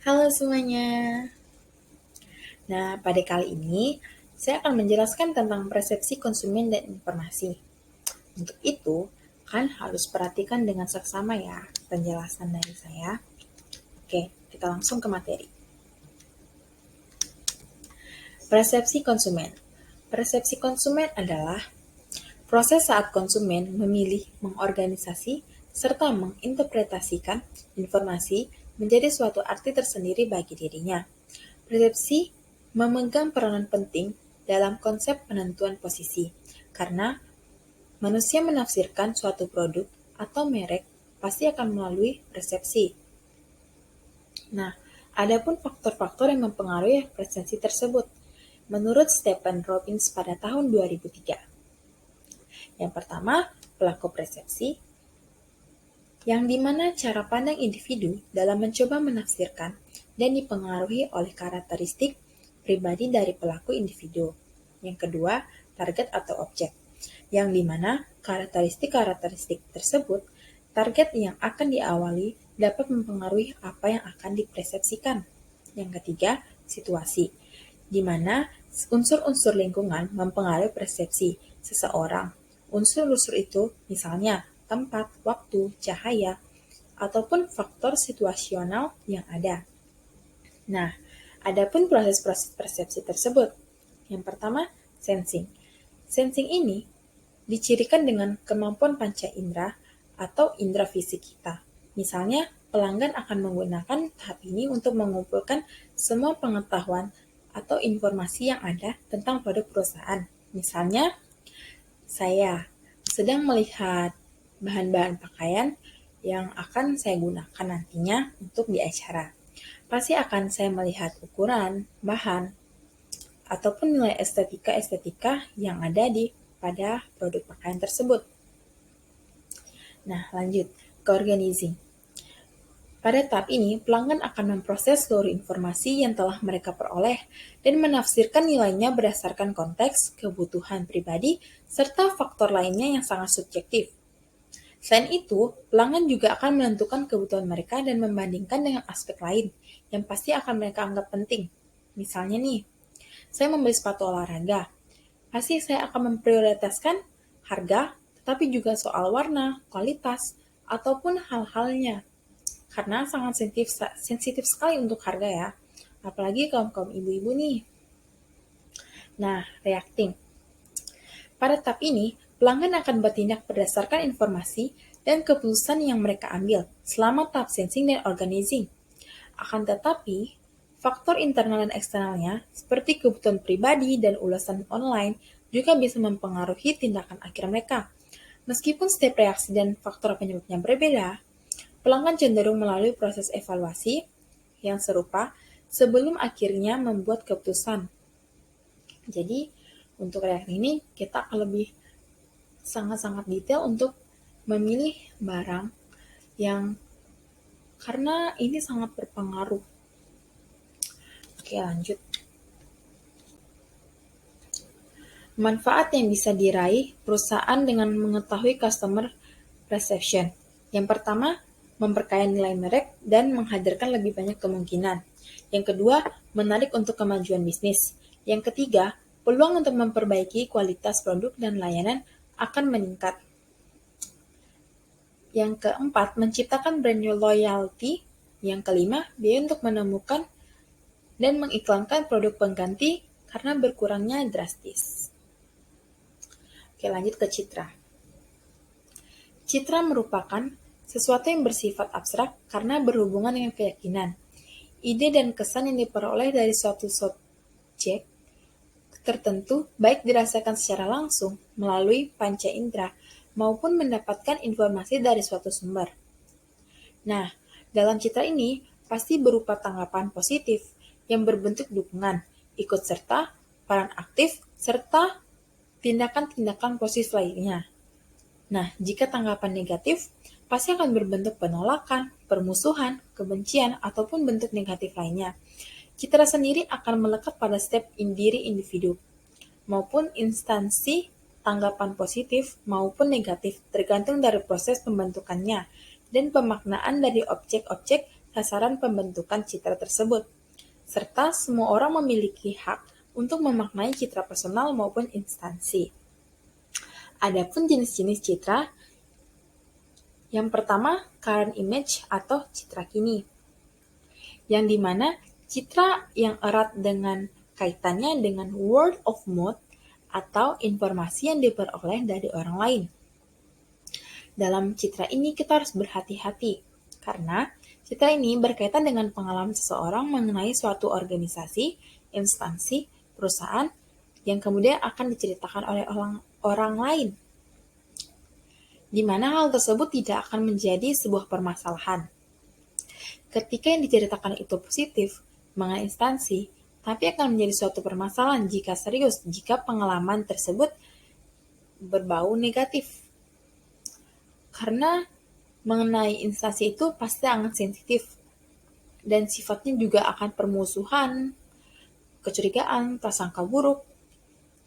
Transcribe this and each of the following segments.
Halo semuanya. Nah, pada kali ini saya akan menjelaskan tentang persepsi konsumen dan informasi. Untuk itu, kan harus perhatikan dengan seksama ya penjelasan dari saya. Oke, kita langsung ke materi. Persepsi konsumen. Persepsi konsumen adalah proses saat konsumen memilih, mengorganisasi, serta menginterpretasikan informasi menjadi suatu arti tersendiri bagi dirinya. Persepsi memegang peranan penting dalam konsep penentuan posisi, karena manusia menafsirkan suatu produk atau merek pasti akan melalui persepsi. Nah, adapun faktor-faktor yang mempengaruhi persepsi tersebut, menurut Stephen Robbins pada tahun 2003. Yang pertama, pelaku persepsi, yang dimana cara pandang individu dalam mencoba menafsirkan dan dipengaruhi oleh karakteristik pribadi dari pelaku individu. Yang kedua, target atau objek, yang dimana karakteristik-karakteristik tersebut, target yang akan diawali dapat mempengaruhi apa yang akan dipersepsikan. Yang ketiga, situasi, di mana unsur-unsur lingkungan mempengaruhi persepsi seseorang. Unsur-unsur itu misalnya tempat, waktu, cahaya, ataupun faktor situasional yang ada. Nah, adapun proses-proses persepsi tersebut. Yang pertama, sensing. Sensing ini dicirikan dengan kemampuan panca indera atau indera fisik kita. Misalnya, pelanggan akan menggunakan tahap ini untuk mengumpulkan semua pengetahuan atau informasi yang ada tentang produk perusahaan. Misalnya, saya sedang melihat bahan-bahan pakaian yang akan saya gunakan nantinya untuk di acara. Pasti akan saya melihat ukuran, bahan, ataupun nilai estetika-estetika yang ada di pada produk pakaian tersebut. Nah, lanjut ke organizing. Pada tahap ini, pelanggan akan memproses seluruh informasi yang telah mereka peroleh dan menafsirkan nilainya berdasarkan konteks, kebutuhan pribadi, serta faktor lainnya yang sangat subjektif. Selain itu, pelanggan juga akan menentukan kebutuhan mereka dan membandingkan dengan aspek lain yang pasti akan mereka anggap penting. Misalnya nih, saya membeli sepatu olahraga. Pasti saya akan memprioritaskan harga, tetapi juga soal warna, kualitas, ataupun hal-halnya. Karena sangat sensitif sekali untuk harga ya. Apalagi kaum-kaum ibu-ibu nih. Nah, reacting. Pada tahap ini, pelanggan akan bertindak berdasarkan informasi dan keputusan yang mereka ambil selama tahap sensing dan organizing. Akan tetapi, faktor internal dan eksternalnya seperti kebutuhan pribadi dan ulasan online juga bisa mempengaruhi tindakan akhir mereka. Meskipun setiap reaksi dan faktor penyebabnya berbeda, pelanggan cenderung melalui proses evaluasi yang serupa sebelum akhirnya membuat keputusan. Jadi, untuk reaksi ini kita akan lebih sangat-sangat detail untuk memilih barang yang karena ini sangat berpengaruh. Oke, lanjut. Manfaat yang bisa diraih perusahaan dengan mengetahui customer perception. Yang pertama, memperkaya nilai merek dan menghadirkan lebih banyak kemungkinan. Yang kedua, menarik untuk kemajuan bisnis. Yang ketiga, peluang untuk memperbaiki kualitas produk dan layanan akan meningkat. Yang keempat, menciptakan brand loyalty. Yang kelima, biaya untuk menemukan dan mengiklankan produk pengganti karena berkurangnya drastis. Oke, lanjut ke citra. Citra merupakan sesuatu yang bersifat abstrak karena berhubungan dengan keyakinan, ide dan kesan yang diperoleh dari suatu subjek tertentu baik dirasakan secara langsung melalui panca indera maupun mendapatkan informasi dari suatu sumber. Nah, dalam citra ini pasti berupa tanggapan positif yang berbentuk dukungan, ikut serta, peran aktif, serta tindakan-tindakan positif lainnya. Nah, jika tanggapan negatif, pasti akan berbentuk penolakan, permusuhan, kebencian, ataupun bentuk negatif lainnya. Citra sendiri akan melekat pada setiap diri individu, maupun instansi tanggapan positif maupun negatif tergantung dari proses pembentukannya dan pemaknaan dari objek-objek sasaran pembentukan citra tersebut, serta semua orang memiliki hak untuk memaknai citra personal maupun instansi. Adapun jenis-jenis citra, yang pertama current image atau citra kini, yang dimana citra yang erat dengan kaitannya dengan word of mouth atau informasi yang diperoleh dari orang lain. Dalam citra ini kita harus berhati-hati, karena citra ini berkaitan dengan pengalaman seseorang mengenai suatu organisasi, instansi, perusahaan, yang kemudian akan diceritakan oleh orang lain, di mana hal tersebut tidak akan menjadi sebuah permasalahan. Ketika yang diceritakan itu positif mengenai instansi, tapi akan menjadi suatu permasalahan jika serius, jika pengalaman tersebut berbau negatif. Karena mengenai instansi itu pasti sangat sensitif, dan sifatnya juga akan permusuhan, kecurigaan, prasangka buruk,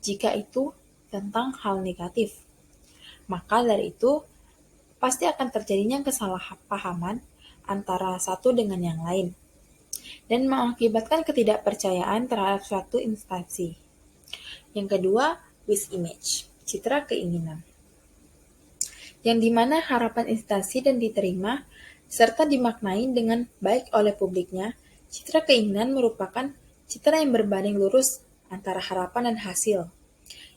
jika itu tentang hal negatif. Maka dari itu, pasti akan terjadinya kesalahpahaman antara satu dengan yang lain, dan mengakibatkan ketidakpercayaan terhadap suatu instansi. Yang kedua, wish image, citra keinginan, yang dimana harapan instansi dan diterima serta dimaknai dengan baik oleh publiknya. Citra keinginan merupakan citra yang berbanding lurus antara harapan dan hasil.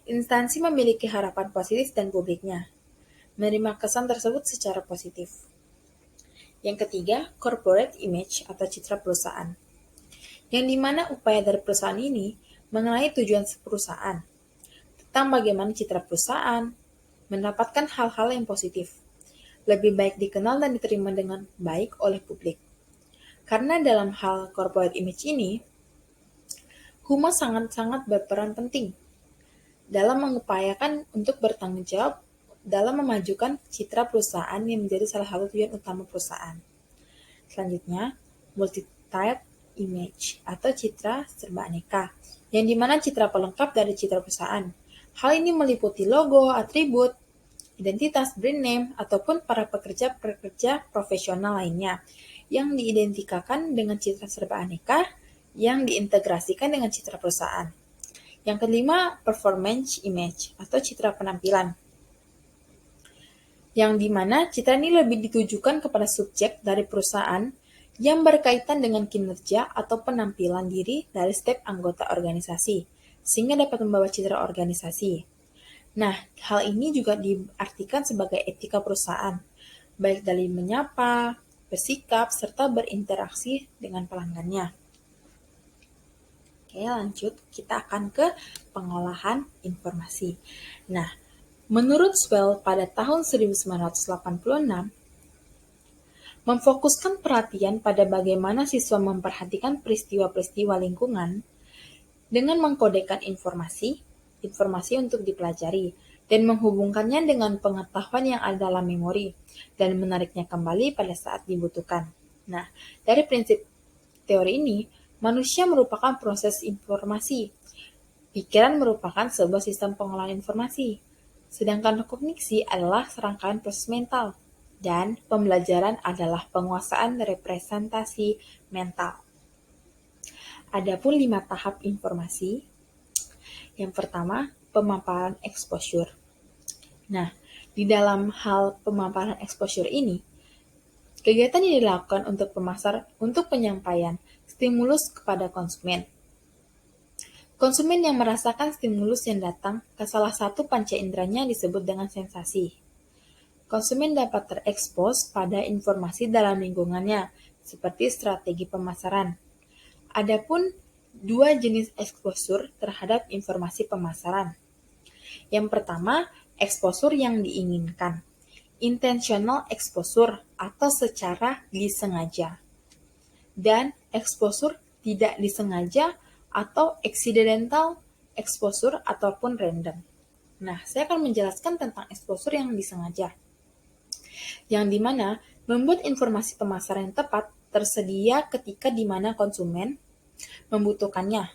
Instansi memiliki harapan positif dan publiknya menerima kesan tersebut secara positif. Yang ketiga, corporate image atau citra perusahaan, yang dimana upaya dari perusahaan ini mengenai tujuan perusahaan, tentang bagaimana citra perusahaan mendapatkan hal-hal yang positif, lebih baik dikenal dan diterima dengan baik oleh publik. Karena dalam hal corporate image ini, humas sangat-sangat berperan penting dalam mengupayakan untuk bertanggung jawab dalam memajukan citra perusahaan yang menjadi salah satu tujuan utama perusahaan. Selanjutnya, multi-type image atau citra serba aneka, yang dimana citra pelengkap dari citra perusahaan. Hal ini meliputi logo, atribut, identitas, brand name, ataupun para pekerja-pekerja profesional lainnya yang diidentikan dengan citra serba aneka yang diintegrasikan dengan citra perusahaan. Yang kelima, performance image atau citra penampilan, yang dimana citra ini lebih ditujukan kepada subjek dari perusahaan yang berkaitan dengan kinerja atau penampilan diri dari setiap anggota organisasi, sehingga dapat membawa citra organisasi. Nah, hal ini juga diartikan sebagai etika perusahaan, baik dari menyapa, bersikap, serta berinteraksi dengan pelanggannya. Oke, lanjut, kita akan ke pengolahan informasi. Nah, menurut Swell pada tahun 1986, memfokuskan perhatian pada bagaimana siswa memperhatikan peristiwa-peristiwa lingkungan dengan mengkodekan informasi untuk dipelajari, dan menghubungkannya dengan pengetahuan yang ada dalam memori, dan menariknya kembali pada saat dibutuhkan. Nah, dari prinsip teori ini, manusia merupakan proses informasi. Pikiran merupakan sebuah sistem pengolahan informasi, sedangkan kognisi adalah serangkaian proses mental, dan pembelajaran adalah penguasaan representasi mental. Adapun 5 tahap informasi. Yang pertama, pemaparan exposure. Nah, di dalam hal pemaparan exposure ini, kegiatan yang dilakukan untuk penyampaian stimulus kepada konsumen. Konsumen yang merasakan stimulus yang datang ke salah satu panca inderanya disebut dengan sensasi. Konsumen dapat terekspos pada informasi dalam lingkungannya, seperti strategi pemasaran. Adapun 2 jenis exposure terhadap informasi pemasaran. Yang pertama, exposure yang diinginkan, intentional exposure atau secara disengaja, dan exposure tidak disengaja atau accidental exposure ataupun random. Nah, saya akan menjelaskan tentang exposure yang disengaja, yang dimana membuat informasi pemasaran yang tepat tersedia ketika dimana konsumen membutuhkannya.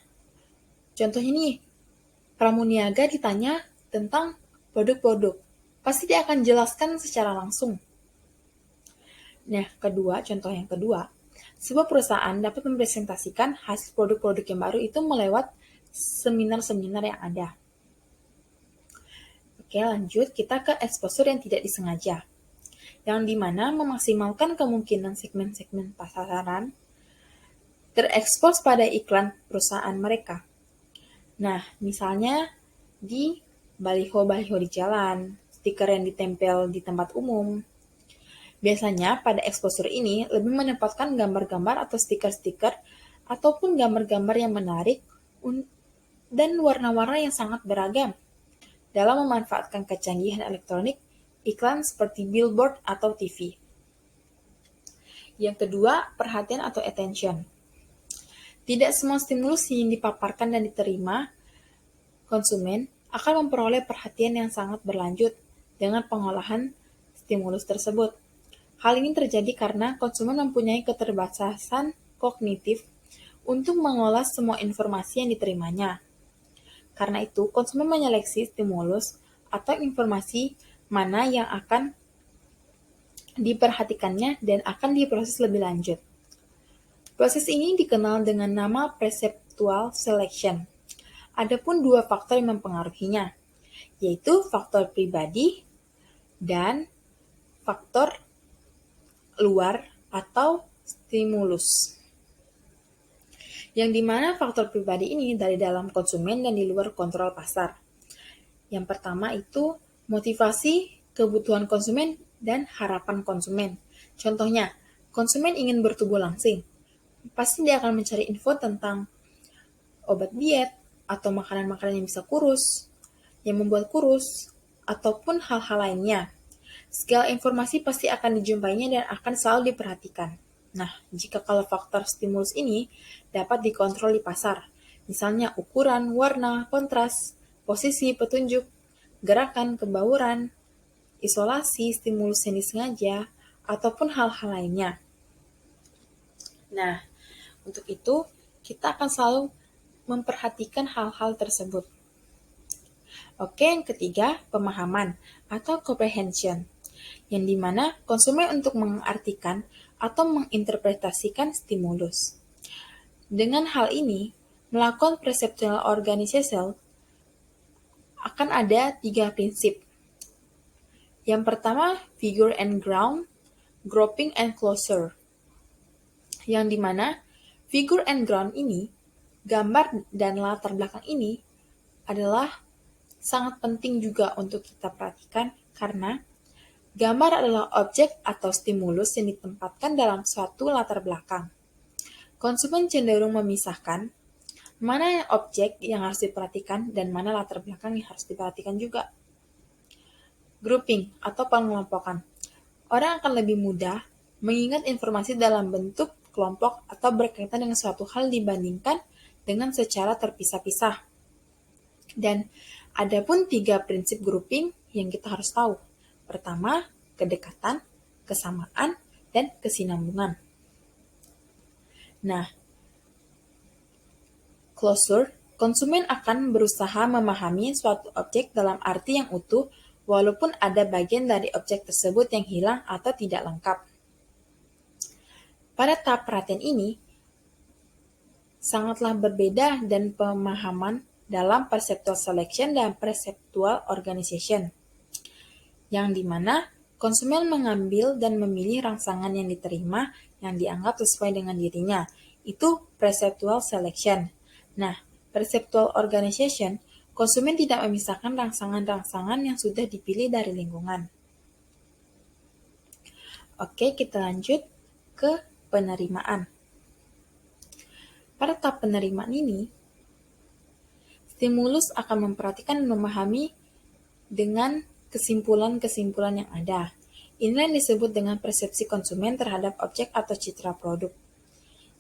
Contoh ini, pramuniaga ditanya tentang produk-produk, pasti dia akan jelaskan secara langsung. Nah, contoh yang kedua, Sebuah perusahaan dapat mempresentasikan hasil produk-produk yang baru itu melewat seminar-seminar yang ada. Oke, lanjut kita ke exposure yang tidak disengaja, yang dimana memaksimalkan kemungkinan segmen-segmen pasaran terekspos pada iklan perusahaan mereka. Nah, misalnya di baliho-baliho di jalan, stiker yang ditempel di tempat umum. Biasanya pada exposure ini lebih menempatkan gambar-gambar atau stiker-stiker ataupun gambar-gambar yang menarik dan warna-warna yang sangat beragam dalam memanfaatkan kecanggihan elektronik iklan seperti billboard atau TV. Yang kedua, perhatian atau attention. Tidak semua stimulus yang dipaparkan dan diterima konsumen akan memperoleh perhatian yang sangat berlanjut dengan pengolahan stimulus tersebut. Hal ini terjadi karena konsumen mempunyai keterbatasan kognitif untuk mengolah semua informasi yang diterimanya. Karena itu, konsumen menyeleksi stimulus atau informasi mana yang akan diperhatikannya dan akan diproses lebih lanjut. Proses ini dikenal dengan nama perceptual selection. Adapun dua faktor yang mempengaruhinya, yaitu faktor pribadi dan faktor luar atau stimulus. Yang dimana faktor pribadi ini dari dalam konsumen dan di luar kontrol pasar. Yang pertama itu motivasi, kebutuhan konsumen, dan harapan konsumen. Contohnya, konsumen ingin bertubuh langsing. Pasti dia akan mencari info tentang obat diet, atau makanan-makanan yang bisa kurus, yang membuat kurus, ataupun hal-hal lainnya. Segala informasi pasti akan dijumpainya dan akan selalu diperhatikan. Nah, jika kalau faktor stimulus ini dapat dikontrol di pasar, misalnya ukuran, warna, kontras, posisi, petunjuk, gerakan, kebauran, isolasi, stimulus yang disengaja, ataupun hal-hal lainnya. Nah, untuk itu kita akan selalu memperhatikan hal-hal tersebut. Oke, yang ketiga, pemahaman atau comprehension, yang dimana konsumen untuk mengartikan atau menginterpretasikan stimulus. Dengan hal ini, melakukan perceptual organization akan ada 3 prinsip. Yang pertama, figure and ground, grouping and closure. Yang dimana figure and ground ini, gambar dan latar belakang ini adalah sangat penting juga untuk kita perhatikan karena gambar adalah objek atau stimulus yang ditempatkan dalam suatu latar belakang. Konsumen cenderung memisahkan mana objek yang harus diperhatikan dan mana latar belakang yang harus diperhatikan juga. Grouping atau pengelompokan. Orang akan lebih mudah mengingat informasi dalam bentuk kelompok atau berkaitan dengan suatu hal dibandingkan dengan secara terpisah-pisah. Dan adapun 3 prinsip grouping yang kita harus tahu. Pertama, kedekatan, kesamaan, dan kesinambungan. Nah, closure, konsumen akan berusaha memahami suatu objek dalam arti yang utuh walaupun ada bagian dari objek tersebut yang hilang atau tidak lengkap. Pada tahap perhatian ini, sangatlah berbeda dan pemahaman dalam perceptual selection dan perceptual organization, yang dimana konsumen mengambil dan memilih rangsangan yang diterima yang dianggap sesuai dengan dirinya. Itu perceptual selection. Nah, perceptual organization, konsumen tidak memisahkan rangsangan-rangsangan yang sudah dipilih dari lingkungan. Oke, kita lanjut ke penerimaan. Pada tahap penerimaan ini, stimulus akan memperhatikan dan memahami dengan kesimpulan-kesimpulan yang ada. Inilah yang disebut dengan persepsi konsumen terhadap objek atau citra produk,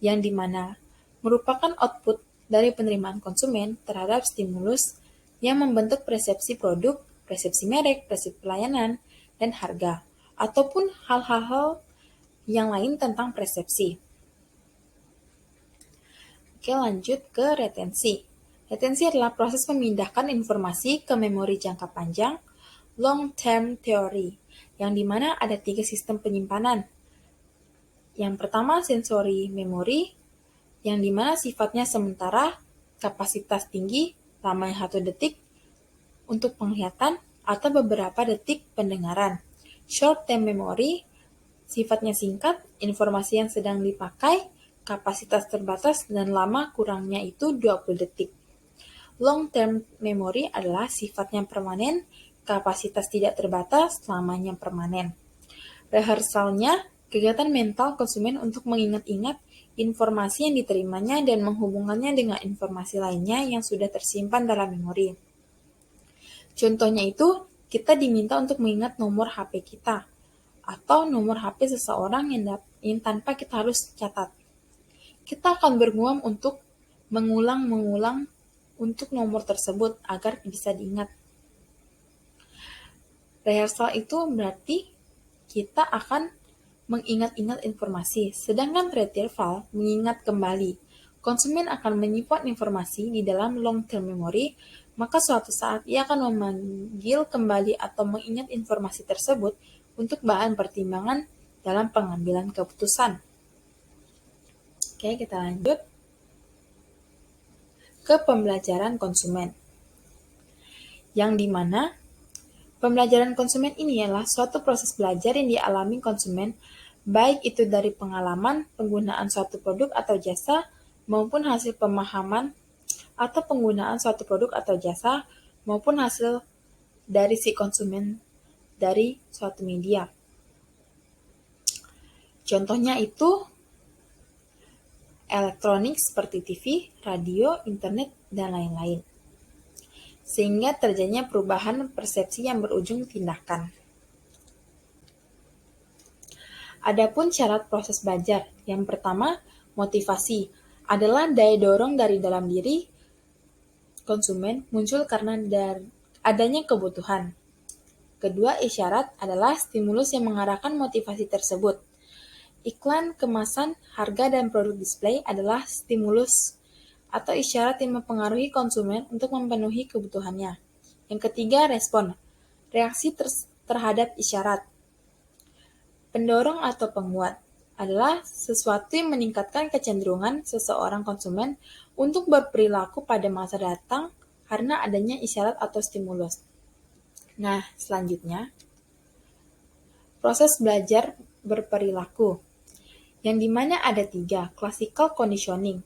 yang dimana merupakan output dari penerimaan konsumen terhadap stimulus yang membentuk persepsi produk, persepsi merek, persepsi pelayanan, dan harga, ataupun hal-hal yang lain tentang persepsi. Oke, lanjut ke retensi. Retensi adalah proses memindahkan informasi ke memori jangka panjang, long-term theory, yang dimana ada 3 sistem penyimpanan. Yang pertama sensory memory, yang dimana sifatnya sementara, kapasitas tinggi, lamanya 1 detik untuk penglihatan atau beberapa detik pendengaran. Short term memory, sifatnya singkat, informasi yang sedang dipakai, kapasitas terbatas, dan lama kurangnya itu 20 detik. Long term memory adalah sifatnya permanen, kapasitas tidak terbatas, lamanya permanen. Rehersalnya, kegiatan mental konsumen untuk mengingat-ingat informasi yang diterimanya dan menghubungkannya dengan informasi lainnya yang sudah tersimpan dalam memori. Contohnya itu, kita diminta untuk mengingat nomor HP kita, atau nomor HP seseorang yang tanpa kita harus catat. Kita akan berguam untuk mengulang-mengulang untuk nomor tersebut agar bisa diingat. Rehearsal itu berarti kita akan mengingat-ingat informasi, sedangkan retrieval mengingat kembali. Konsumen akan menyimpan informasi di dalam long-term memory, maka suatu saat ia akan memanggil kembali atau mengingat informasi tersebut untuk bahan pertimbangan dalam pengambilan keputusan. Oke, kita lanjut ke pembelajaran konsumen. Yang dimana pembelajaran konsumen ini adalah suatu proses belajar yang dialami konsumen, baik itu dari pengalaman, penggunaan suatu produk atau jasa, maupun hasil pemahaman atau penggunaan suatu produk atau jasa, maupun hasil dari si konsumen dari suatu media. Contohnya itu elektronik seperti TV, radio, internet, dan lain-lain. Sehingga terjadinya perubahan persepsi yang berujung tindakan. Adapun syarat proses belajar, yang pertama, motivasi adalah daya dorong dari dalam diri konsumen muncul karena adanya kebutuhan. Kedua, isyarat adalah stimulus yang mengarahkan motivasi tersebut. Iklan, kemasan, harga, dan produk display adalah stimulus atau isyarat yang mempengaruhi konsumen untuk memenuhi kebutuhannya. Yang ketiga, respon, reaksi terhadap isyarat. Pendorong atau penguat adalah sesuatu yang meningkatkan kecenderungan seseorang konsumen untuk berperilaku pada masa datang karena adanya isyarat atau stimulus. Nah, selanjutnya, proses belajar berperilaku, yang dimana ada 3, classical conditioning,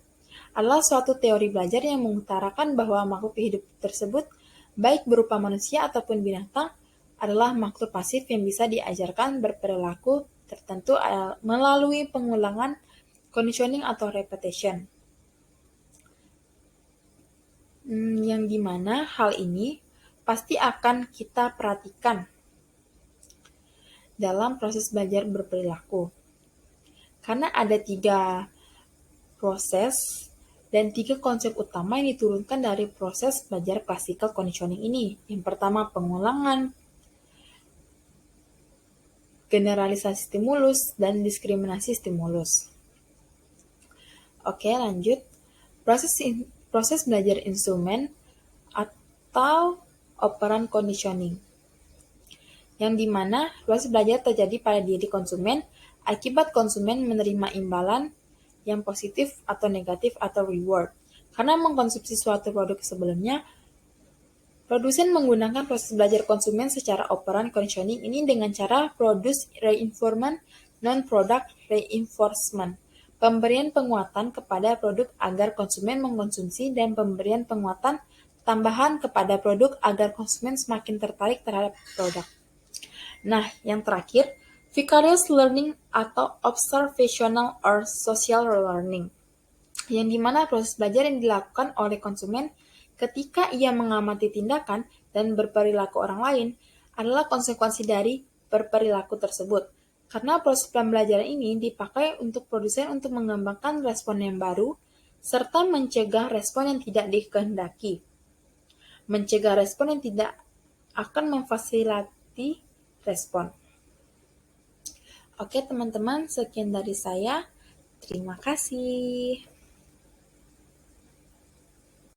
adalah suatu teori belajar yang mengutarakan bahwa makhluk hidup tersebut, baik berupa manusia ataupun binatang, adalah makhluk pasif yang bisa diajarkan berperilaku tertentu melalui pengulangan, conditioning atau repetition. Yang dimana hal ini pasti akan kita perhatikan dalam proses belajar berperilaku. Karena ada 3 proses dan 3 konsep utama yang diturunkan dari proses belajar classical conditioning ini. Yang pertama, pengulangan, generalisasi stimulus, dan diskriminasi stimulus. Oke, lanjut. Proses belajar instrumen atau operan conditioning, yang dimana proses belajar terjadi pada diri konsumen akibat konsumen menerima imbalan yang positif atau negatif atau reward. Karena mengkonsumsi suatu produk sebelumnya, produsen menggunakan proses belajar konsumen secara operan conditioning ini dengan cara produce reinforcement, non-product reinforcement, pemberian penguatan kepada produk agar konsumen mengkonsumsi dan pemberian penguatan tambahan kepada produk agar konsumen semakin tertarik terhadap produk. Nah, yang terakhir, vicarious learning atau observational or social learning, yang dimana proses belajar yang dilakukan oleh konsumen ketika ia mengamati tindakan dan berperilaku orang lain adalah konsekuensi dari berperilaku tersebut. Karena proses pembelajaran ini dipakai untuk produsen untuk mengembangkan respon yang baru serta mencegah respon yang tidak dikehendaki. Mencegah respon yang tidak akan memfasilitasi respon. Oke teman-teman, sekian dari saya. Terima kasih.